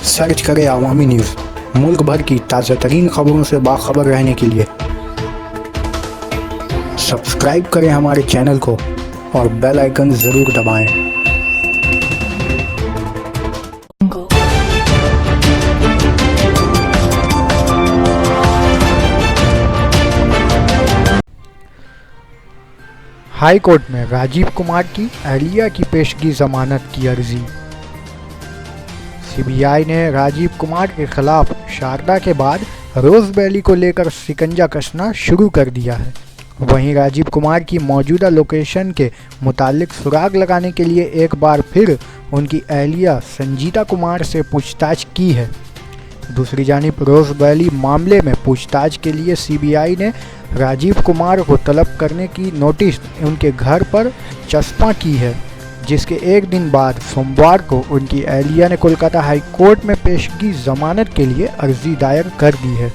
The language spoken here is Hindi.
सर्च करें अवामी न्यूज़। मुल्क भर की ताज़ा तरीन खबरों से बाखबर रहने के लिए सब्सक्राइब करें हमारे चैनल को और बेल आइकन ज़रूर दबाएं। हाई कोर्ट में राजीव कुमार की अहलिया की पेशगी जमानत की अर्जी। सीबीआई ने राजीव कुमार के खिलाफ शारदा के बाद रोज़ वैली को लेकर शिकंजा कसना शुरू कर दिया है। वहीं राजीव कुमार की मौजूदा लोकेशन के मुतालिक सुराग लगाने के लिए एक बार फिर उनकी अहलिया संजीता कुमार से पूछताछ की है। दूसरी जानिब रोज़ वैली मामले में पूछताछ के लिए सीबीआई ने राजीव कुमार को तलब करने की नोटिस उनके घर पर चस्पा की है, जिसके एक दिन बाद सोमवार को उनकी अहलिया ने कोलकाता हाई कोर्ट में पेशगी जमानत के लिए अर्जी दायर कर दी है।